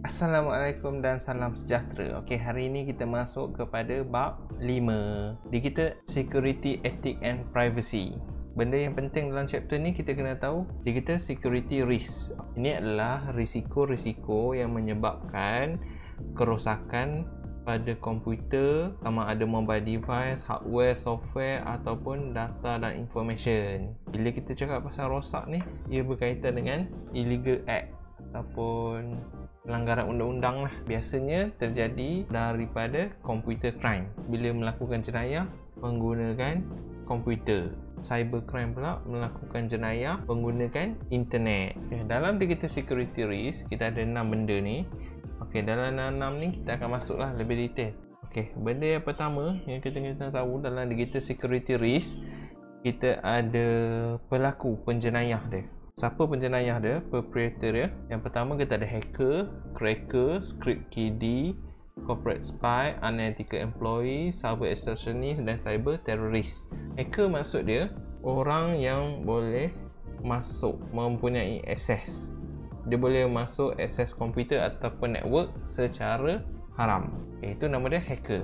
Assalamualaikum dan salam sejahtera. Okey, hari ini kita masuk kepada bab 5. Di kita Security, Ethics and Privacy. Benda yang penting dalam chapter ni kita kena tahu di kita security risk. Ini adalah risiko-risiko yang menyebabkan kerosakan pada komputer, sama ada mobile device, hardware, software ataupun data dan information. Bila kita cakap pasal rosak ni, ia berkaitan dengan illegal act ataupun pelanggaran undang-undang lah. Biasanya terjadi daripada computer crime bila melakukan jenayah menggunakan komputer. Cyber crime pula melakukan jenayah menggunakan internet. Okay, dalam digital security risk kita ada 6 benda ni. Okey, dalam 6 ni kita akan masuklah lebih detail. Okey, benda yang pertama yang kita tahu dalam digital security risk, kita ada pelaku penjenayah dia. Siapa penjenayah dia? Perpetrator dia. Yang pertama kita ada hacker, cracker, script kiddie, corporate spy, unethical employee, cyber extortionist dan cyber terrorist. Hacker maksud dia orang yang boleh masuk, mempunyai akses. Dia boleh masuk akses komputer ataupun network secara haram. Itu nama dia hacker.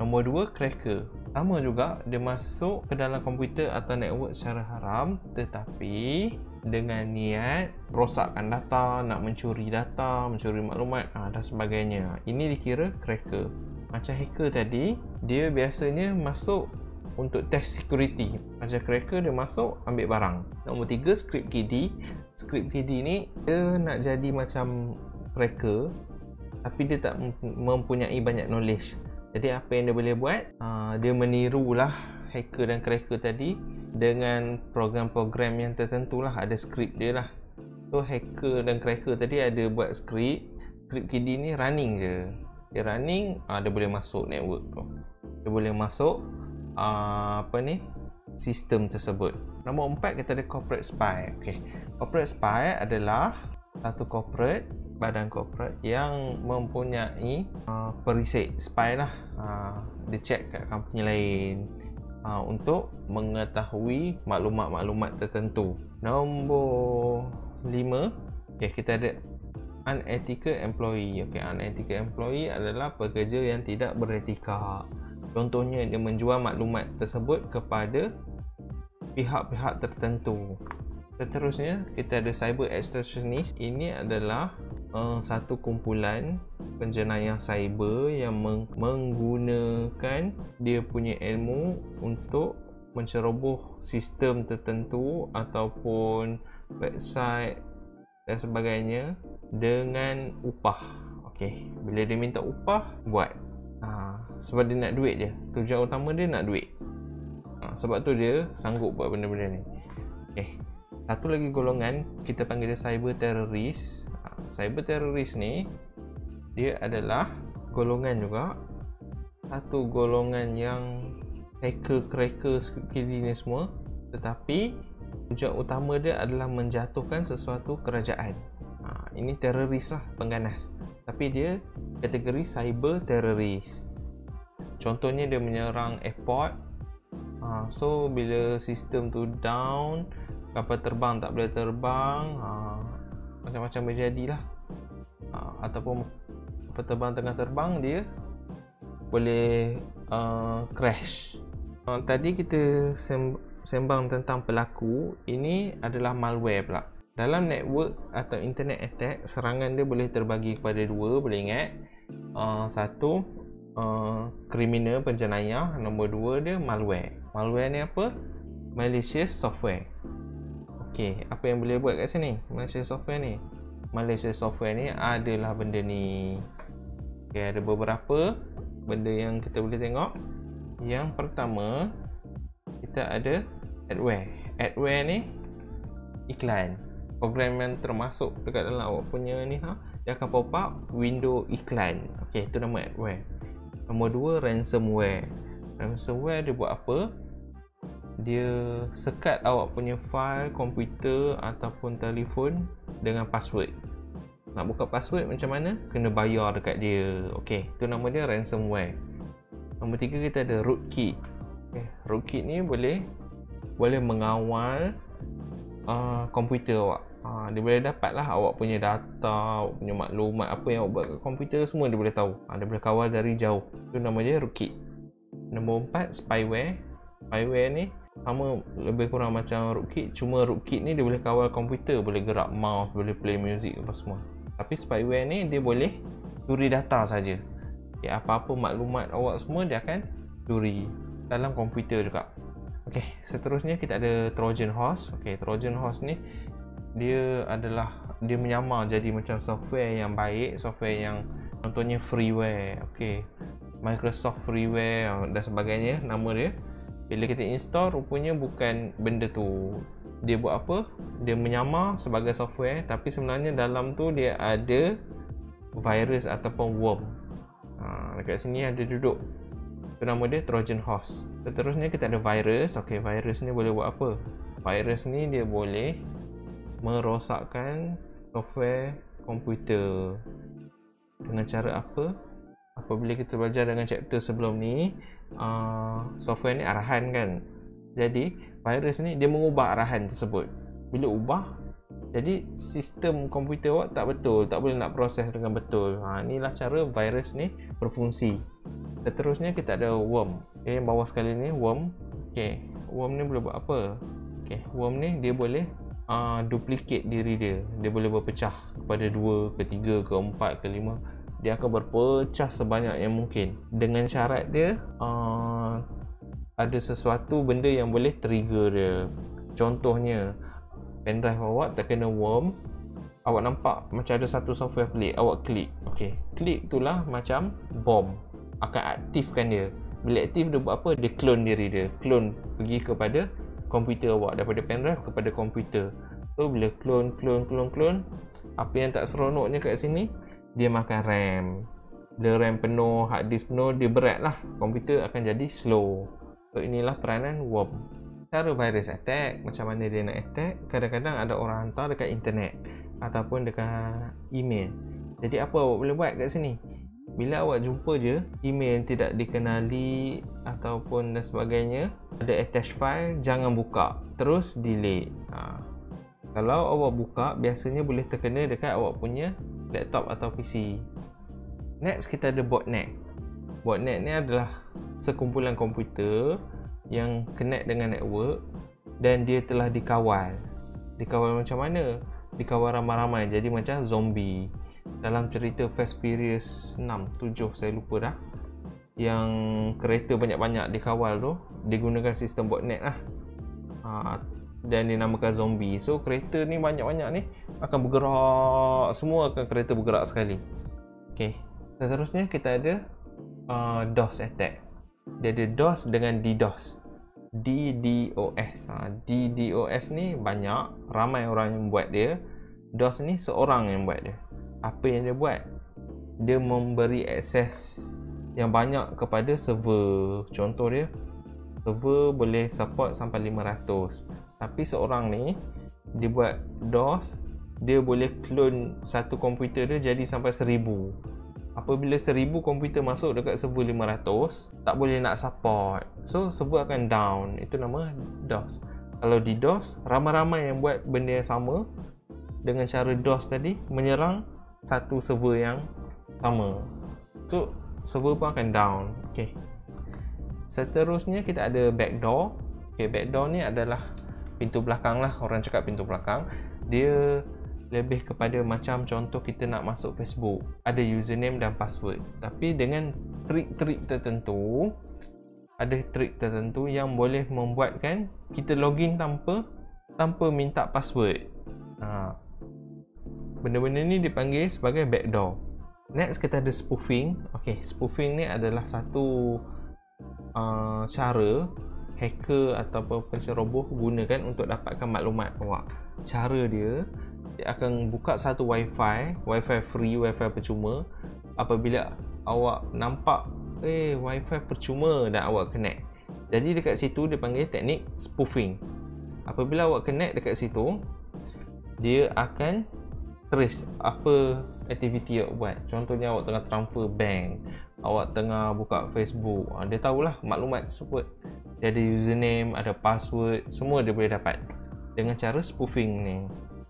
Nombor 2, cracker. Sama juga, dia masuk ke dalam komputer atau network secara haram tetapi dengan niat rosakkan data, nak mencuri data, mencuri maklumat dan sebagainya. Ini dikira cracker. Macam hacker tadi, dia biasanya masuk untuk test security. Macam cracker, dia masuk ambil barang. Nombor 3, script kiddie. Script kiddie ni dia nak jadi macam cracker tapi dia tak mempunyai banyak knowledge. Jadi apa yang dia boleh buat, dia menirulah hacker dan cracker tadi dengan program-program yang tertentu lah. Ada skrip dia lah. So hacker dan cracker tadi ada buat skrip. Script kiddie ni running je. Dia running, dia boleh masuk network tu. Dia boleh masuk sistem tersebut. Nombor 4 kita ada corporate spy. Okay. Corporate spy adalah satu badan corporate yang mempunyai perisik spy lah. Dia check kat company lain untuk mengetahui maklumat-maklumat tertentu. Nombor 5, kita ada unethical employee. Unethical employee adalah pekerja yang tidak beretika. Contohnya dia menjual maklumat tersebut kepada pihak-pihak tertentu. Seterusnya kita ada cyber extortionist. Ini adalah satu kumpulan penjenayah cyber yang menggunakan dia punya ilmu untuk menceroboh sistem tertentu ataupun website dan sebagainya dengan upah. Bila dia minta upah, buat. Sebab dia nak duit je. Tujuan utama dia nak duit. Sebab tu dia sanggup buat benda-benda ni. Satu lagi golongan kita panggil dia cyber terrorist. Cyber terrorist ni dia adalah golongan juga, satu golongan yang hacker, cracker, security ni semua, tetapi tujuan utama dia adalah menjatuhkan sesuatu kerajaan. Ini teroris lah, pengganas. Tapi dia kategori cyber terrorist. Contohnya dia menyerang airport. So bila sistem tu down, kapal terbang tak boleh terbang, macam-macam berjadilah. Ataupun kapal terbang tengah terbang, dia boleh crash. Tadi kita sembang tentang pelaku. Ini adalah malware pula. Dalam network atau internet attack, serangan dia boleh terbagi kepada dua, boleh ingat. Satu, kriminal penjenayah. Nombor 2 dia malware. Malware ni apa? Malicious software. Apa yang boleh buat kat sini malicious software ni? Malicious software ni adalah benda ni. Ada beberapa benda yang kita boleh tengok. Yang pertama, kita ada adware. Adware ni iklan. Program yang termasuk dekat dalam awak punya ni, dia akan pop up window iklan. Itu nama adware. Nombor 2, ransomware. Ransomware dia buat apa? Dia sekat awak punya file komputer ataupun telefon dengan password. Nak buka password macam mana? Kena bayar dekat dia. Itu nama dia ransomware. Nombor 3 kita ada rootkit. Rootkit ni boleh mengawal komputer awak. Dia boleh dapat lah awak punya data, awak punya maklumat, apa yang awak buat kat komputer, semua dia boleh tahu. Dia boleh kawal dari jauh. Itu nama dia rootkit. Nombor 4, spyware. Spyware ni sama lebih kurang macam rootkit, cuma rootkit ni dia boleh kawal komputer, boleh gerak mouse, boleh play music apa semua. Tapi spyware ni dia boleh curi data saja. Apa-apa maklumat awak semua dia akan curi dalam komputer juga. Okey, seterusnya kita ada Trojan Horse. Okey, Trojan Horse ni dia menyamar jadi macam software yang baik, software yang contohnya freeware. Okey, Microsoft freeware dan sebagainya nama dia. Bila kita install, rupanya bukan benda tu. Dia buat apa? Dia menyamar sebagai software, tapi sebenarnya dalam tu dia ada virus ataupun worm. Dekat sini ada duduk. Itu nama dia Trojan Horse. Seterusnya kita ada virus. Okey, virus ni boleh buat apa? Virus ni dia boleh merosakkan software komputer. Dengan cara apa? Apabila kita belajar dengan chapter sebelum ni, software ni arahan kan. Jadi virus ni dia mengubah arahan tersebut. Bila ubah, jadi sistem komputer awak tak betul, tak boleh nak proses dengan betul. Inilah cara virus ni berfungsi. Seterusnya kita ada worm. Yang bawah sekali ni worm. Okey, worm ni boleh buat apa? Okey, worm ni dia boleh duplicate diri dia. Dia boleh berpecah kepada 2, ke 3, ke 4, ke 5. Dia akan berpecah sebanyak yang mungkin. Dengan syarat dia ada sesuatu benda yang boleh trigger dia. Contohnya pendrive awak terkena worm, awak nampak macam ada satu software pelik, awak klik. Okey, klik itulah macam bom, akan aktifkan dia. Bila aktif dia buat apa? Dia clone diri dia. Clone pergi kepada komputer awak, daripada pendrive kepada komputer. So bila clone, apa yang tak seronoknya kat sini, dia makan RAM. Bila RAM penuh, hard disk penuh, dia berat lah. Komputer akan jadi slow. So inilah peranan worm. Cara virus attack, macam mana dia nak attack? Kadang-kadang ada orang hantar dekat internet ataupun dekat email. Jadi apa awak boleh buat kat sini? Bila awak jumpa je email tidak dikenali ataupun dan sebagainya, ada attached file, jangan buka, terus delete. Kalau awak buka, biasanya boleh terkena dekat awak punya laptop atau PC. Next kita ada botnet. Botnet ni adalah sekumpulan komputer yang connect dengan network dan dia telah dikawal. Dikawal macam mana? Dikawal ramai-ramai, jadi macam zombie. Dalam cerita Fast Furious 6, 7 saya lupa dah, yang kereta banyak-banyak dikawal tu, dia gunakan sistem botnet lah. Dan dinamakan zombie. So kereta ni banyak-banyak ni akan bergerak, semua akan kereta bergerak sekali. Okey, seterusnya kita ada DOS attack. Dia ada DOS dengan DDoS. DDoS. DDoS ni banyak, ramai orang yang buat dia. DOS ni seorang yang buat dia. Apa yang dia buat? Dia memberi akses yang banyak kepada server. Contoh dia, server boleh support sampai 500. Tapi seorang ni, dia buat DOS, dia boleh clone satu komputer dia jadi sampai 1000. Apabila 1000 komputer masuk dekat server 500, tak boleh nak support. So server akan down. Itu nama DOS. Kalau di DOS, ramai-ramai yang buat benda yang sama dengan cara DOS tadi, menyerang satu server yang sama. So server pun akan down. Okay. Seterusnya kita ada backdoor. Okay, backdoor ni adalah pintu belakang lah. Orang cakap pintu belakang. Dia lebih kepada macam contoh kita nak masuk Facebook, ada username dan password, tapi dengan trik-trik tertentu. Ada trik tertentu yang boleh membuatkan kita login tanpa minta password. Benda-benda ni dipanggil sebagai backdoor. Next kita ada spoofing. Okay, spoofing ni adalah satu cara hacker ataupun penceroboh gunakan untuk dapatkan maklumat awak. Cara dia akan buka satu wifi free, wifi percuma. Apabila awak nampak wifi percuma dan awak connect, jadi dekat situ dia panggil teknik spoofing. Apabila awak connect dekat situ, dia akan trace apa aktiviti awak buat. Contohnya awak tengah transfer bank, awak tengah buka Facebook, dia tahulah maklumat tersebut. Dia ada username, ada password, semua dia boleh dapat dengan cara spoofing ni.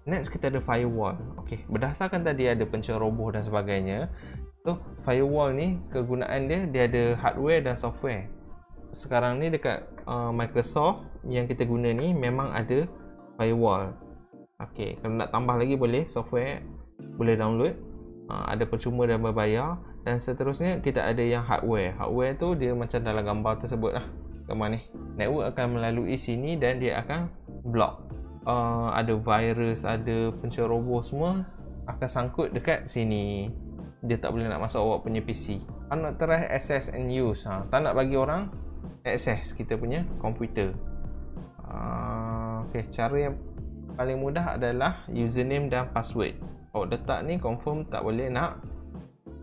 Next kita ada firewall. Okey, berdasarkan tadi ada penceroboh dan sebagainya. So, firewall ni kegunaan dia ada hardware dan software. Sekarang ni dekat Microsoft yang kita guna ni memang ada firewall. Okey, kalau nak tambah lagi boleh, software boleh download. Ada percuma dan berbayar. Dan seterusnya kita ada yang hardware. Hardware tu dia macam dalam gambar tersebut lah. Gambar ni. Network akan melalui sini dan dia akan block. Ada virus, ada penceroboh semua akan sangkut dekat sini. Dia tak boleh nak masuk awak punya PC. Unauthorized access and use. Tak nak bagi orang access kita punya komputer. Okay, cara yang paling mudah adalah username dan password. Awak letak ni confirm tak boleh nak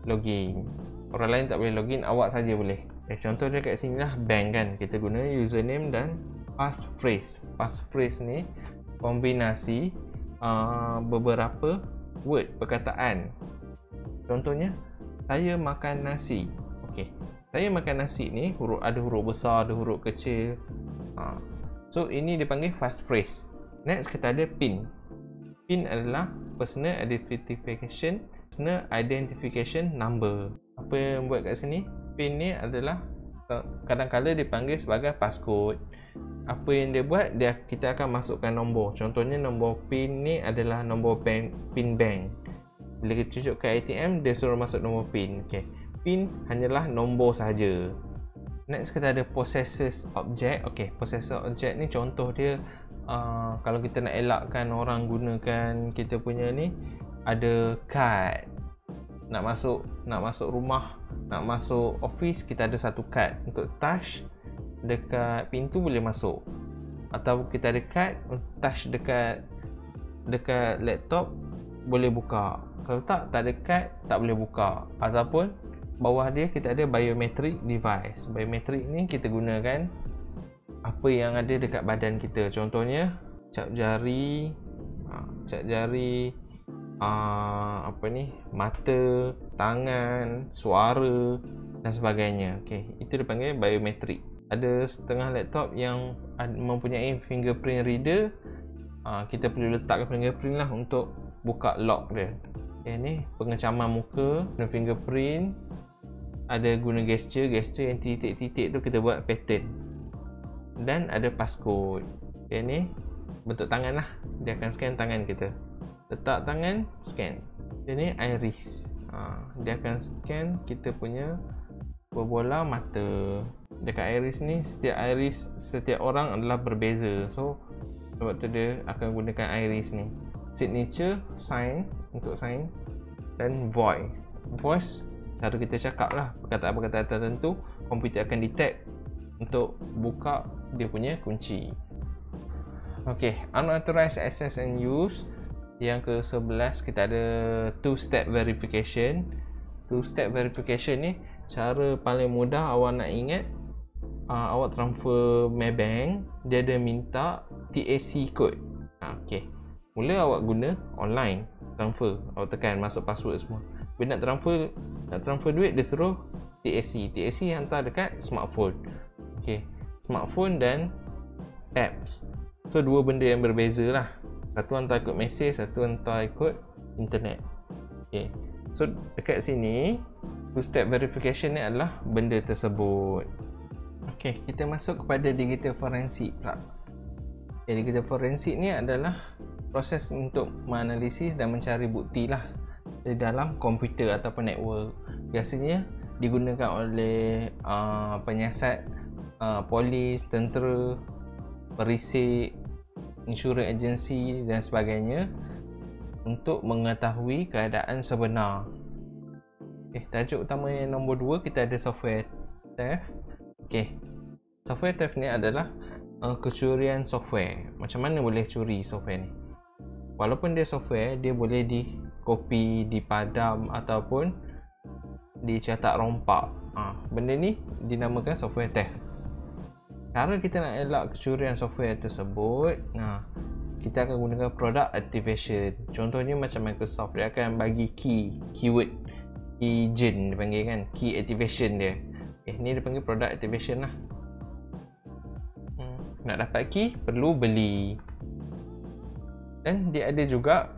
login. Orang lain tak boleh login, awak saja boleh. Contoh dia kat sini lah bank kan. Kita guna username dan passphrase. Passphrase ni kombinasi beberapa word, perkataan. Contohnya, saya makan nasi. Okey. Saya makan nasi ni ada huruf besar, ada huruf kecil. So ini dipanggil passphrase. Next kita ada PIN. PIN adalah personal identification number. Apa yang buat kat sini? PIN ni adalah kadang-kadang dipanggil sebagai passcode. Apa yang dia buat, kita akan masukkan nombor. Contohnya nombor PIN ni adalah nombor PIN bank. Bila kita tunjuk ke ATM, dia suruh masuk nombor PIN. Okay. PIN hanyalah nombor saja. Next kita ada possessors object. Okay, possessor object ni contoh dia kalau kita nak elakkan orang gunakan kita punya ni, ada kad. Nak masuk rumah, nak masuk office, kita ada satu kad untuk touch dekat pintu boleh masuk. Atau kita ada kad touch dekat laptop boleh buka. Kalau tak ada kad tak boleh buka. Ataupun bawah dia kita ada biometric device. Biometric ni kita gunakan apa yang ada dekat badan kita. Contohnya cap jari, mata, tangan, suara dan sebagainya. Okey, itu dipanggil biometrik. Ada setengah laptop yang mempunyai fingerprint reader. Kita perlu letakkan fingerprint lah untuk buka lock dia. Okay, ni pengecaman muka dan fingerprint. Ada guna gesture yang titik-titik tu kita buat pattern. Dan ada passcode. Okay, ni bentuk tangan lah. Dia akan scan tangan kita. Letak tangan, scan. Ini iris. Dia akan scan kita punya berbola mata. Dekat iris ni, setiap orang adalah berbeza. So sebab tu dia akan gunakan iris ni. Signature, sign untuk sign, dan voice. Voice cara kita cakap lah. Perkataan-perkataan tertentu komputer akan detect untuk buka dia punya kunci. Okay, unauthorized access and use. Yang ke-11 kita ada two-step verification. Two-step verification ni cara paling mudah awak nak ingat. Awak transfer Maybank, dia ada minta TAC code. Okay, mula awak guna online transfer. Awak tekan masuk password semua. Bila nak transfer duit, dia suruh TAC. TAC hantar dekat smartphone. Okay, smartphone dan apps. So dua benda yang berbeza lah. Satu hantar ikut mesej, satu hantar ikut internet. Okay. So dekat sini two-step verification ni adalah benda tersebut. Okay, kita masuk kepada digital forensik pula. Okay, digital forensik ni adalah proses untuk menganalisis dan mencari bukti lah di dalam komputer ataupun network. Biasanya digunakan oleh penyiasat, polis, tentera, perisik, insurans agensi dan sebagainya untuk mengetahui keadaan sebenar. Tajuk utama yang nombor 2 kita ada software theft. Software theft ni adalah kecurian software. Macam mana boleh curi software ni? Walaupun dia software, dia boleh dikopi, dipadam ataupun dicetak rompak. Benda ni dinamakan software theft. Cara kita nak elak kecurian software tersebut, kita akan gunakan product activation. Contohnya macam Microsoft, dia akan bagi keyword, keygen dipanggil kan, key activation dia. Ni dipanggil product activation lah. Nak dapat key, perlu beli. Dan dia ada juga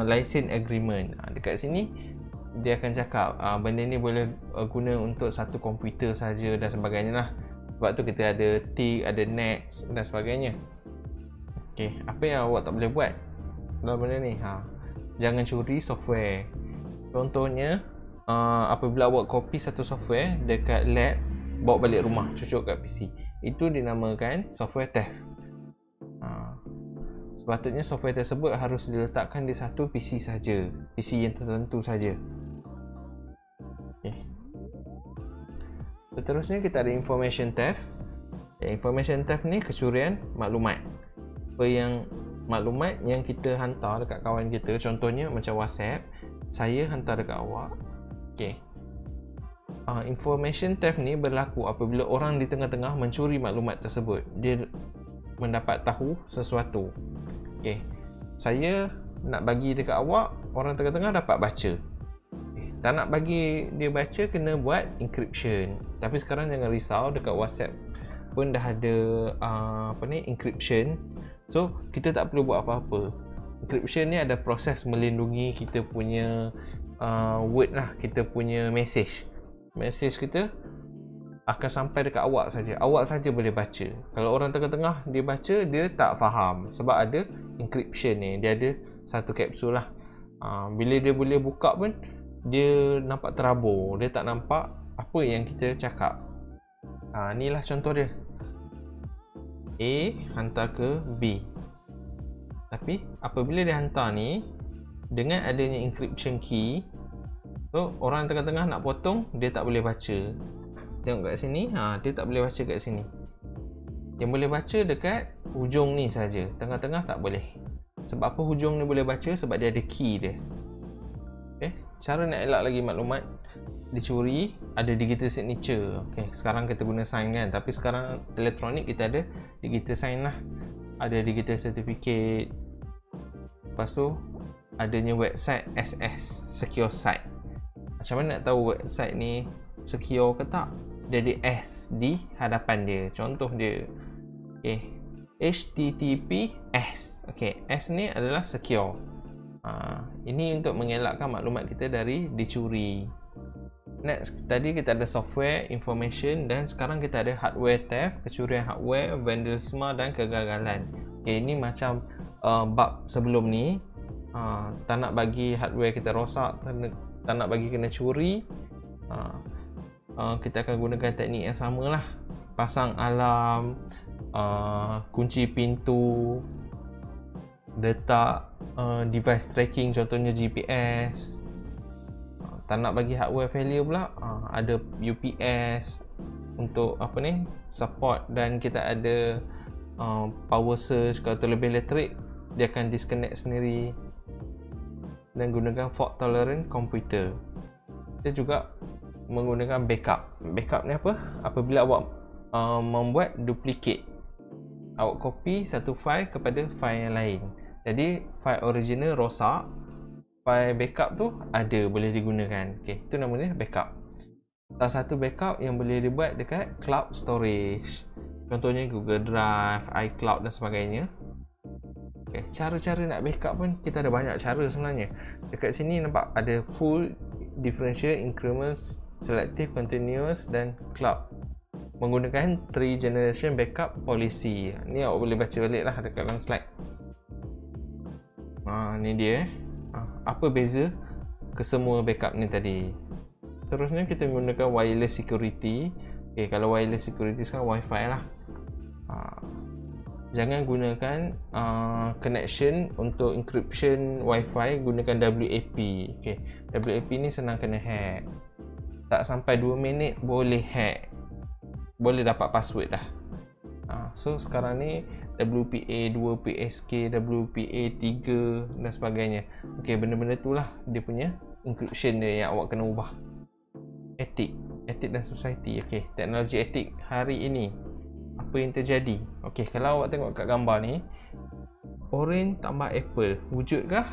license agreement. Dekat sini dia akan cakap benda ni boleh guna untuk satu komputer saja dan sebagainya lah. Sebab tu kita ada tick, ada nets dan sebagainya. Okey, apa yang awak tak boleh buat dalam benda ni? Jangan curi software. Contohnya apabila awak copy satu software dekat lab, bawa balik rumah, cucuk kat PC, itu dinamakan software theft. Sepatutnya software tersebut harus diletakkan di satu PC saja, PC yang tertentu saja. Okay. Seterusnya kita ada information theft. Information theft ni kecurian maklumat. Maklumat yang kita hantar dekat kawan kita, contohnya macam WhatsApp, saya hantar dekat awak. Okay. Information theft ni berlaku apabila orang di tengah-tengah mencuri maklumat tersebut. Dia mendapat tahu sesuatu. Okay. Saya nak bagi dekat awak, orang tengah-tengah dapat baca. Tak nak bagi dia baca, kena buat encryption. Tapi sekarang jangan risau, dekat WhatsApp pun dah ada encryption. So kita tak perlu buat apa-apa. Encryption ni ada proses melindungi kita punya word lah, kita punya message kita akan sampai dekat awak saja. Awak saja boleh baca. Kalau orang tengah-tengah dia baca, dia tak faham sebab ada encryption ni. Dia ada satu kapsul lah. Bila dia boleh buka pun, dia nampak terabur. Dia tak nampak apa yang kita cakap. Inilah contoh dia. A hantar ke B. Tapi apabila dia hantar ni, dengan adanya encryption key, so orang tengah-tengah nak potong, dia tak boleh baca. Tengok kat sini, dia tak boleh baca kat sini. Yang boleh baca dekat hujung ni saja. Tengah-tengah tak boleh. Sebab apa hujung ni boleh baca? Sebab dia ada key dia. Okay. Cara nak elak lagi maklumat dicuri, ada digital signature. Okay. Sekarang kita guna sign kan, tapi sekarang elektronik kita ada digital sign lah. Ada digital certificate. Lepas tu adanya website SS, secure site. Macam mana nak tahu website ni secure ke tak? Dia ada S di hadapan dia. Contoh dia, okay, HTTPS. Okay, S ni adalah secure. Ini untuk mengelakkan maklumat kita dari dicuri. Next, tadi kita ada software, information, dan sekarang kita ada hardware theft, kecurian hardware, vandalisme dan kegagalan. Okay, ini macam bab sebelum ni. Tak nak bagi hardware kita rosak, tak nak bagi kena curi, kita akan gunakan teknik yang sama lah. Pasang alarm, kunci pintu, letak device tracking, contohnya GPS. Tak nak bagi hardware failure pula, ada UPS untuk support, dan kita ada power surge. Kalau terlebih elektrik, dia akan disconnect sendiri. Dan gunakan fault tolerant komputer. Kita juga menggunakan backup. Backup ni apa? Apabila awak membuat duplicate, awak copy satu file kepada file yang lain. Jadi file original rosak, file backup tu ada, boleh digunakan. Okay, itu namanya backup. Salah satu backup yang boleh dibuat dekat cloud storage, contohnya Google Drive, iCloud dan sebagainya. Okay, cara-cara nak backup pun kita ada banyak cara sebenarnya. Dekat sini nampak ada full, differential, increment, selective, continuous dan cloud. Menggunakan 3 generation backup policy. Ni awak boleh baca balik lah dekat dalam slide. Ni dia. Apa beza kesemua backup ni tadi? Terusnya kita menggunakan wireless security. Okay, kalau wireless security sekarang Wi-Fi lah. Jangan gunakan connection untuk encryption Wi-Fi, gunakan WAP. Okay. WAP ni senang kena hack. Tak sampai 2 minit boleh hack. Boleh dapat password dah. So sekarang ni WPA 2, PSK, WPA 3 dan sebagainya. Okay, benda-benda tu lah dia punya encryption dia yang awak kena ubah. Etik dan society. Okay, teknologi etik hari ini, apa yang terjadi? Okey, kalau awak tengok kat gambar ni, orange tambah apple, wujudkah?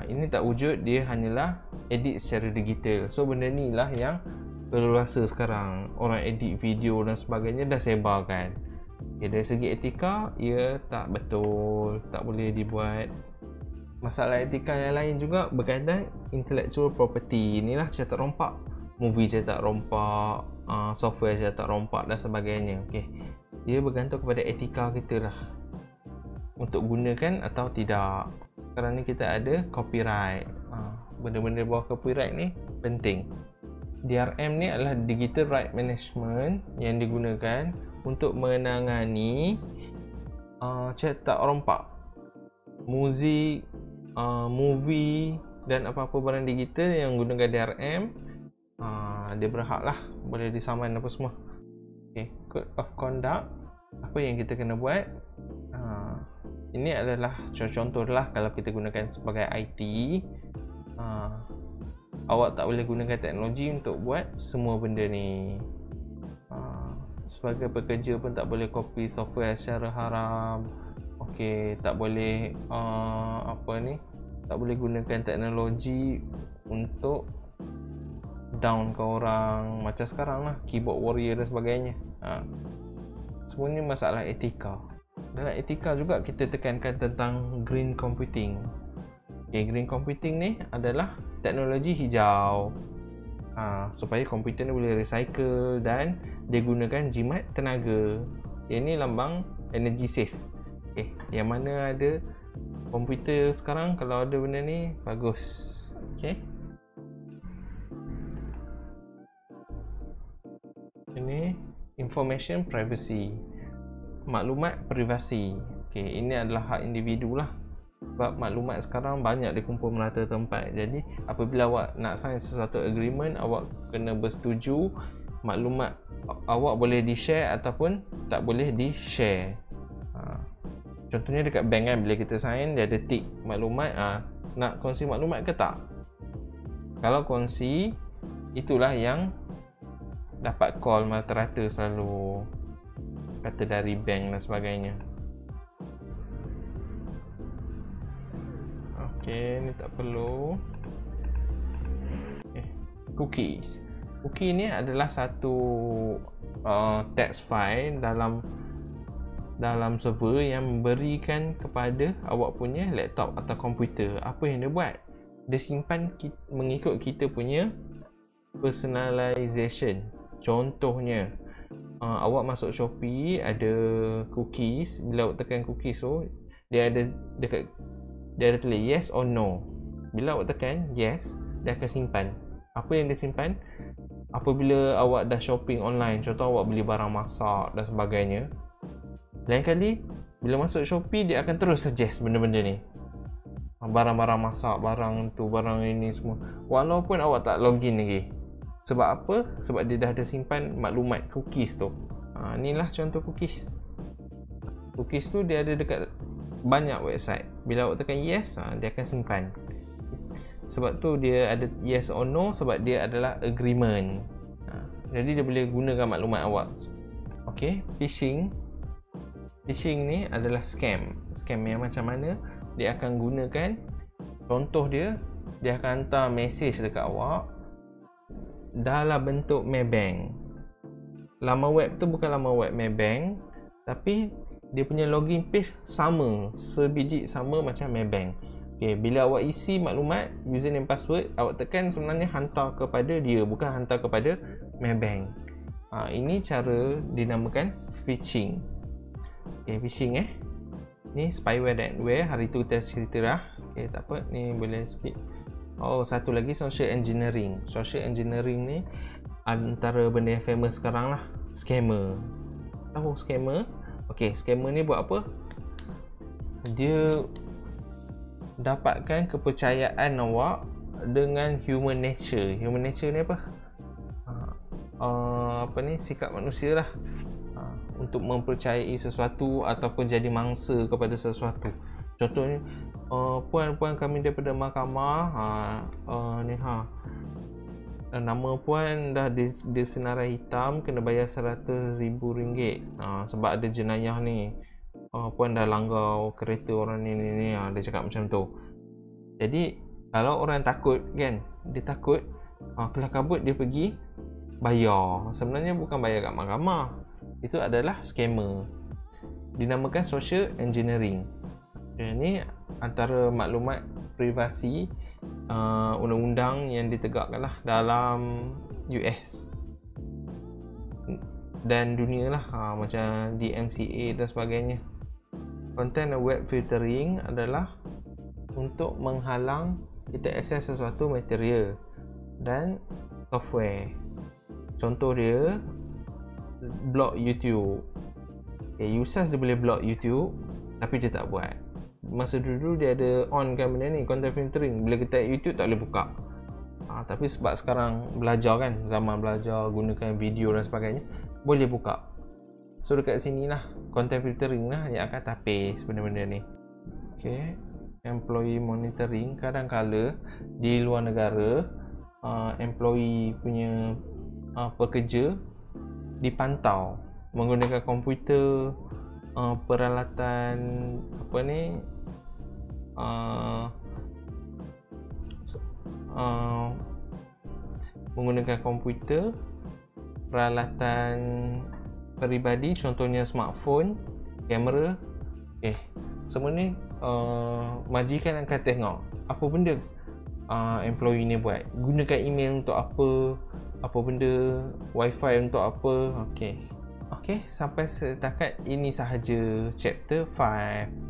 Ini tak wujud, dia hanyalah edit secara digital. So benda ni lah yang leluasa sekarang. Orang edit video dan sebagainya dah sebarkan. Dari segi etika, ia tak betul, tak boleh dibuat. Masalah etika yang lain juga berkaitan intellectual property. Inilah cetak rompak, movie cetak rompak, software cetak rompak dan sebagainya. Dia bergantung kepada etika kita lah, untuk gunakan atau tidak. Sekarang ni kita ada copyright. Benda-benda bawah copyright ni penting. DRM ni adalah Digital Right Management yang digunakan untuk menangani cetak rompak muzik, movie dan apa-apa barang digital yang gunakan DRM. Dia berhak lah, boleh disaman apa semua. Code of conduct, apa yang kita kena buat. Ini adalah contoh lah kalau kita gunakan sebagai IT. Awak tak boleh gunakan teknologi untuk buat semua benda ni. Sebagai pekerja pun tak boleh copy software secara haram. Tak boleh tak boleh gunakan teknologi untuk down ke orang macam sekarang lah, keyboard warrior dan sebagainya. Semua ni masalah etika. Dalam etika juga kita tekankan tentang green computing. Green computing ni adalah teknologi hijau, supaya komputer ni boleh recycle dan dia gunakan jimat tenaga. Ini lambang energy safe. Yang mana ada komputer sekarang, kalau ada benda ni bagus. Ini information privacy, maklumat privasi. Ini adalah hak individu lah. Sebab maklumat sekarang banyak dikumpul merata tempat. Jadi apabila awak nak sign sesuatu agreement, awak kena bersetuju maklumat awak boleh di-share ataupun tak boleh di-share. Contohnya dekat bank kan, bila kita sign dia ada tick maklumat, nak kongsi maklumat ke tak. Kalau kongsi, itulah yang dapat call rata-rata selalu, kata dari bank dan sebagainya. Ni tak perlu. Cookies. Cookie ni adalah satu text file dalam server yang memberikan kepada awak punya laptop atau komputer. Apa yang dia buat? Dia simpan mengikut kita punya personalization. Contohnya, awak masuk Shopee, ada cookies. Bila awak tekan cookies tu, dia ada dekat, dia ada tulis yes or no. Bila awak tekan yes, dia akan simpan. Apa yang dia simpan? Apabila awak dah shopping online, contoh awak beli barang masak dan sebagainya, lain kali bila masuk Shopee, dia akan terus suggest benda-benda ni, barang-barang masak, barang tu, barang ini semua, walaupun awak tak login lagi. Sebab apa? Sebab dia dah ada simpan maklumat cookies tu. Inilah contoh cookies. Cookies tu dia ada dekat banyak website. Bila awak tekan yes, dia akan simpan. Sebab tu dia ada yes or no, sebab dia adalah agreement. Jadi dia boleh gunakan maklumat awak. Phishing. Phishing ni adalah scam. Scam yang macam mana? Dia akan gunakan, contoh dia akan hantar mesej dekat awak dalam bentuk Maybank. Laman web tu bukan laman web Maybank, tapi dia punya login page sama, sebiji sama macam Maybank. Bila awak isi maklumat, username password, awak tekan sebenarnya hantar kepada dia, bukan hantar kepada Maybank. Ini cara dinamakan phishing. Phishing ni spyware dan adware. Hari tu kita cerita dah. Tak apa, ni boleh skip. Satu lagi social engineering. Social engineering ni antara benda yang famous sekarang lah. Scammer. Tahu scammer? Scammer ni buat apa? Dia dapatkan kepercayaan awak dengan human nature. Human nature ni apa? Sikap manusia lah. Untuk mempercayai sesuatu ataupun jadi mangsa kepada sesuatu. Contohnya, puan kami daripada mahkamah, nama puan dah disenarai hitam, kena bayar RM100,000 sebab ada jenayah ni. Puan dah langgar kereta orang ni, dia cakap macam tu. Jadi kalau orang takut kan, dia takut, kelah kabut dia pergi bayar. Sebenarnya bukan bayar kat mahkamah, itu adalah scammer. dinamakan social engineering. Ini antara maklumat privasi undang-undang yang ditegakkan lah dalam US dan dunia lah, macam DMCA dan sebagainya. Content web filtering adalah untuk menghalang kita akses sesuatu material dan software. Contoh dia block YouTube. Users dia boleh block YouTube tapi dia tak buat. Masa dulu dia ada on kan benda ni, content filtering. Bila kita YouTube tak boleh buka. Tapi sebab sekarang belajar kan, zaman belajar gunakan video dan sebagainya, boleh buka. So dekat sini lah content filtering lah yang akan tapis benda-benda ni. Employee monitoring. Kadang-kala di luar negara, employee punya pekerja dipantau menggunakan komputer, peralatan apa ni, menggunakan komputer, peralatan peribadi, contohnya smartphone, kamera. Semua ni majikan akan tengok apa benda employee ni buat, gunakan email untuk apa benda, wifi untuk apa. Sampai setakat ini sahaja chapter 5.